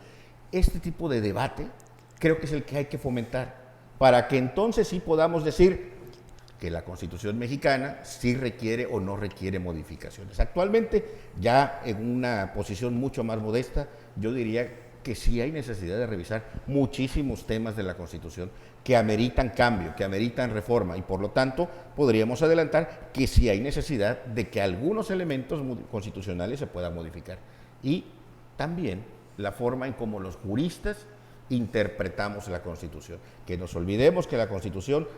Este tipo de debate creo que es el que hay que fomentar para que entonces sí podamos decir que la Constitución mexicana sí requiere o no requiere modificaciones. Actualmente, ya en una posición mucho más modesta, yo diría que sí hay necesidad de revisar muchísimos temas de la Constitución que ameritan cambio, que ameritan reforma, y por lo tanto podríamos adelantar que sí hay necesidad de que algunos elementos constitucionales se puedan modificar. Y también la forma en cómo los juristas interpretamos la Constitución. Que nos olvidemos que la Constitución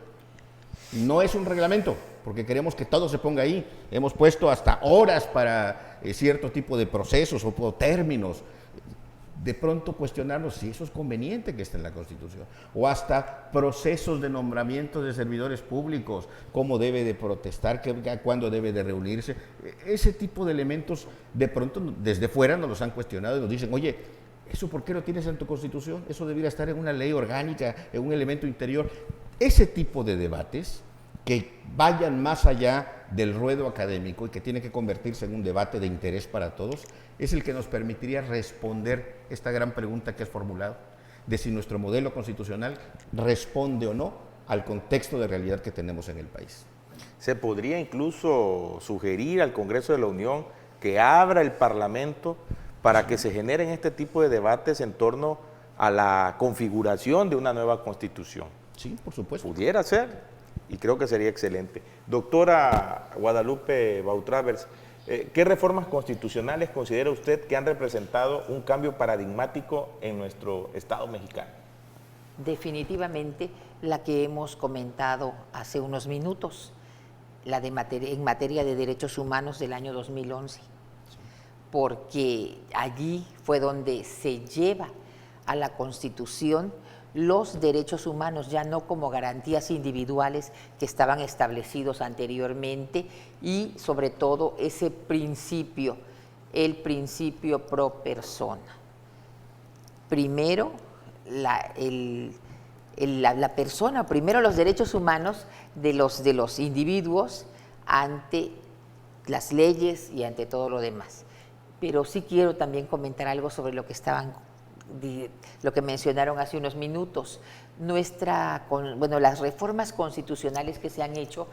no es un reglamento, porque queremos que todo se ponga ahí. Hemos puesto hasta horas para cierto tipo de procesos o términos. de pronto cuestionarnos si eso es conveniente que esté en la Constitución, o hasta procesos de nombramiento de servidores públicos, cómo debe de protestar, cuándo debe de reunirse. Ese tipo de elementos de pronto desde fuera nos los han cuestionado y nos dicen, oye, ¿eso por qué lo tienes en tu Constitución? Eso debería estar en una ley orgánica, en un elemento interior. Ese tipo de debates que vayan más allá del ruedo académico y que tiene que convertirse en un debate de interés para todos, es el que nos permitiría responder esta gran pregunta que has formulado, de si nuestro modelo constitucional responde o no al contexto de realidad que tenemos en el país. Se podría incluso sugerir al Congreso de la Unión que abra el Parlamento para que se generen este tipo de debates en torno a la configuración de una nueva Constitución. Sí, por supuesto. Pudiera ser, y creo que sería excelente. Doctora Guadalupe Bautravers, ¿qué reformas constitucionales considera usted que han representado un cambio paradigmático en nuestro Estado mexicano? Definitivamente la que hemos comentado hace unos minutos, la de en materia de derechos humanos del año 2011, porque allí fue donde se lleva a la Constitución los derechos humanos, ya no como garantías individuales que estaban establecidos anteriormente, y sobre todo ese principio, el principio pro persona. Primero, la persona, primero los derechos humanos de los individuos ante las leyes y ante todo lo demás. Pero sí quiero también comentar algo sobre lo que mencionaron hace unos minutos. Las reformas constitucionales que se han hecho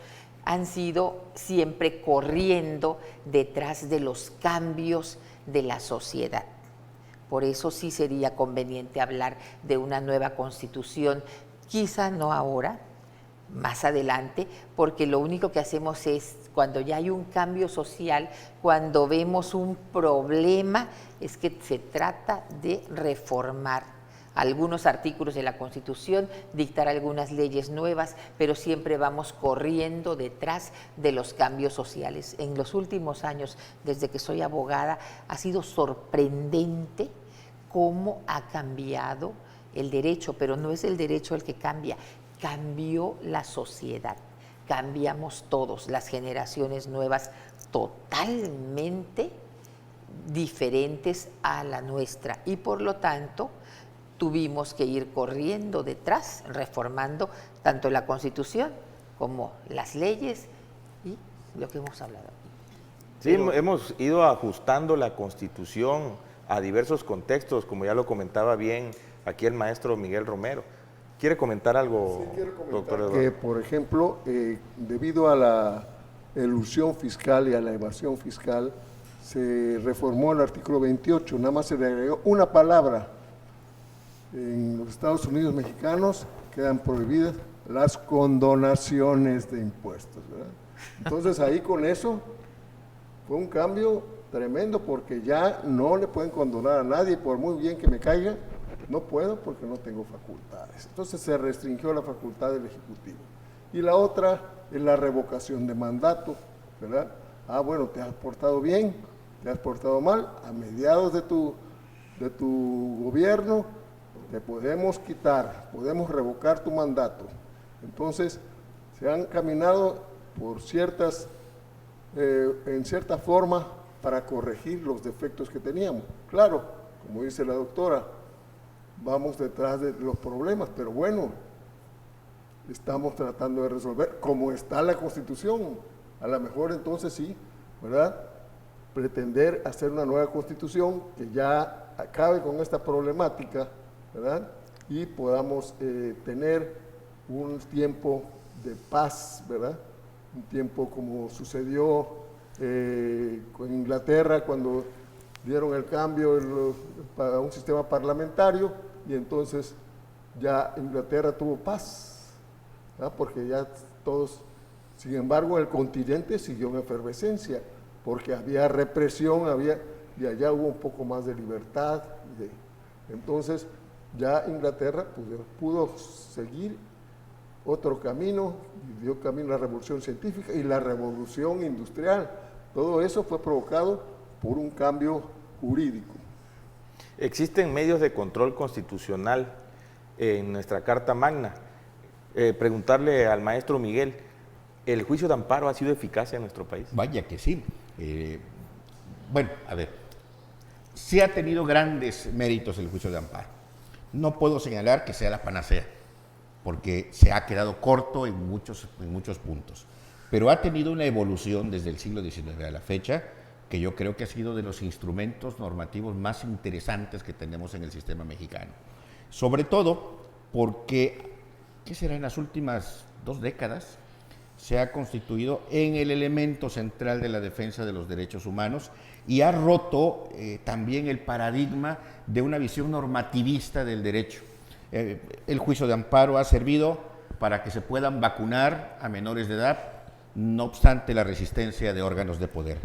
han sido siempre corriendo detrás de los cambios de la sociedad. Por eso sí sería conveniente hablar de una nueva Constitución, quizá no ahora, más adelante, porque lo único que hacemos es, cuando ya hay un cambio social, cuando vemos un problema, es que se trata de reformar algunos artículos de la Constitución, dictar algunas leyes nuevas, pero siempre vamos corriendo detrás de los cambios sociales. En los últimos años, desde que soy abogada, ha sido sorprendente cómo ha cambiado el derecho, pero no es el derecho el que cambia, cambió la sociedad, cambiamos todos, las generaciones nuevas totalmente diferentes a la nuestra, y por lo tanto tuvimos que ir corriendo detrás, reformando tanto la Constitución como las leyes y lo que hemos hablado. Sí, hemos ido ajustando la Constitución a diversos contextos, como ya lo comentaba bien aquí el maestro Miguel Romero. ¿Quiere comentar algo, sí, quiero comentar, doctor Eduardo? Que, por ejemplo, debido a la elusión fiscal y a la evasión fiscal, se reformó el artículo 28, nada más se le agregó una palabra. En los Estados Unidos mexicanos quedan prohibidas las condonaciones de impuestos, ¿verdad? Entonces ahí con eso fue un cambio tremendo, porque ya no le pueden condonar a nadie, por muy bien que me caiga, no puedo porque no tengo facultades. Entonces se restringió la facultad del Ejecutivo. Y la otra es la revocación de mandato, ¿verdad? Bueno, te has portado bien, te has portado mal, a mediados de tu gobierno te podemos quitar, podemos revocar tu mandato. Entonces se han caminado por en cierta forma para corregir los defectos que teníamos. Claro, como dice la doctora, vamos detrás de los problemas, pero bueno, estamos tratando de resolver como está la Constitución. A lo mejor entonces sí, ¿verdad? Pretender hacer una nueva Constitución que ya acabe con esta problemática, ¿verdad? Y podamos tener un tiempo de paz, ¿verdad? Un tiempo como sucedió con Inglaterra cuando dieron el cambio para un sistema parlamentario, y entonces ya Inglaterra tuvo paz, ¿verdad? Porque ya todos, sin embargo, el continente siguió en efervescencia, porque había represión, y allá hubo un poco más de libertad. Entonces ya Inglaterra pudo seguir otro camino, y dio camino a la revolución científica y la revolución industrial. Todo eso fue provocado por un cambio jurídico. Existen medios de control constitucional en nuestra Carta Magna. Preguntarle al maestro Miguel, ¿el juicio de amparo ha sido eficaz en nuestro país? Vaya que sí. Bueno, a ver, sí ha tenido grandes méritos el juicio de amparo. No puedo señalar que sea la panacea, porque se ha quedado corto en muchos puntos, pero ha tenido una evolución desde el siglo XIX a la fecha, que yo creo que ha sido de los instrumentos normativos más interesantes que tenemos en el sistema mexicano. Sobre todo porque, ¿qué será? En las últimas 2 décadas se ha constituido en el elemento central de la defensa de los derechos humanos y ha roto también el paradigma de una visión normativista del derecho. El juicio de amparo ha servido para que se puedan vacunar a menores de edad, no obstante la resistencia de órganos de poder.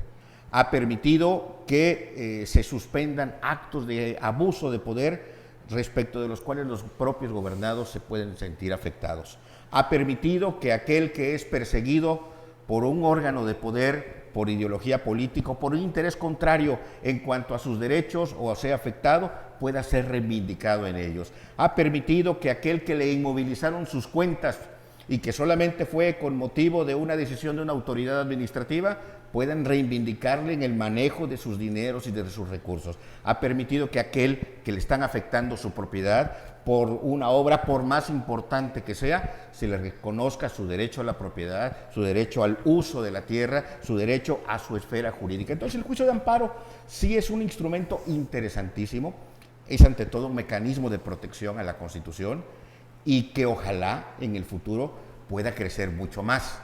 Ha permitido que se suspendan actos de abuso de poder respecto de los cuales los propios gobernados se pueden sentir afectados. Ha permitido que aquel que es perseguido por un órgano de poder, por ideología política, por un interés contrario en cuanto a sus derechos o sea afectado, pueda ser reivindicado en ellos. Ha permitido que aquel que le inmovilizaron sus cuentas y que solamente fue con motivo de una decisión de una autoridad administrativa, puedan reivindicarle en el manejo de sus dineros y de sus recursos. Ha permitido que aquel que le están afectando su propiedad por una obra, por más importante que sea, se le reconozca su derecho a la propiedad, su derecho al uso de la tierra, su derecho a su esfera jurídica. Entonces el juicio de amparo sí es un instrumento interesantísimo, es ante todo un mecanismo de protección a la Constitución y que ojalá en el futuro pueda crecer mucho más.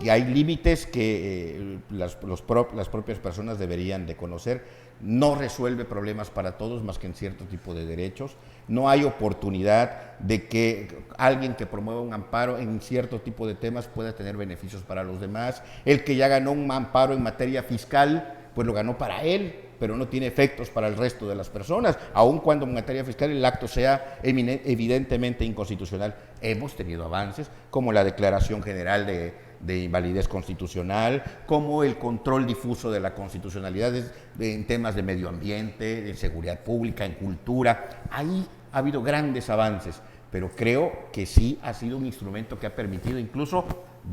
Y hay límites que las propias personas deberían de conocer. No resuelve problemas para todos más que en cierto tipo de derechos. No hay oportunidad de que alguien que promueva un amparo en cierto tipo de temas pueda tener beneficios para los demás. El que ya ganó un amparo en materia fiscal, pues lo ganó para él, pero no tiene efectos para el resto de las personas, aun cuando en materia fiscal el acto sea evidentemente inconstitucional. Hemos tenido avances, como la Declaración General de invalidez constitucional, como el control difuso de la constitucionalidad en temas de medio ambiente, en seguridad pública, en cultura. Ahí ha habido grandes avances, pero creo que sí ha sido un instrumento que ha permitido incluso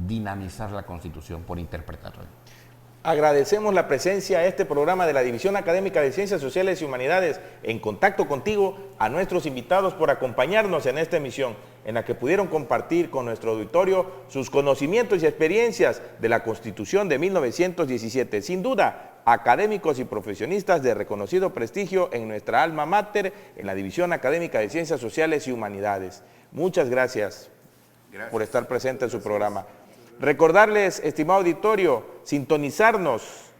dinamizar la Constitución por interpretarla. Agradecemos la presencia a este programa de la División Académica de Ciencias Sociales y Humanidades en contacto contigo, a nuestros invitados por acompañarnos en esta emisión, en la que pudieron compartir con nuestro auditorio sus conocimientos y experiencias de la Constitución de 1917. Sin duda, académicos y profesionistas de reconocido prestigio en nuestra alma mater, en la División Académica de Ciencias Sociales y Humanidades. Muchas gracias por estar presente en su programa. Recordarles, estimado auditorio, sintonizarnos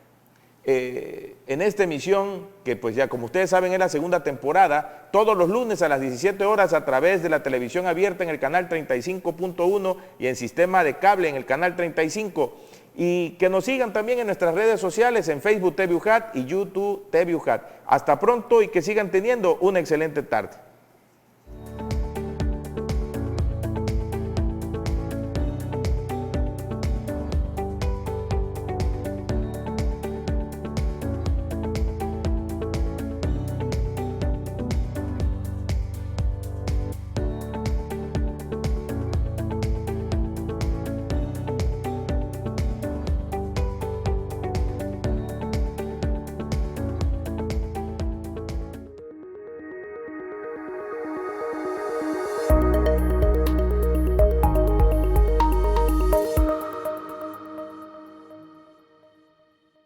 en esta emisión, que pues ya como ustedes saben es la segunda temporada, todos los lunes a las 17 horas a través de la televisión abierta en el canal 35.1 y en sistema de cable en el canal 35. Y que nos sigan también en nuestras redes sociales, en Facebook TV UJAT y YouTube TV UJAT. Hasta pronto y que sigan teniendo una excelente tarde.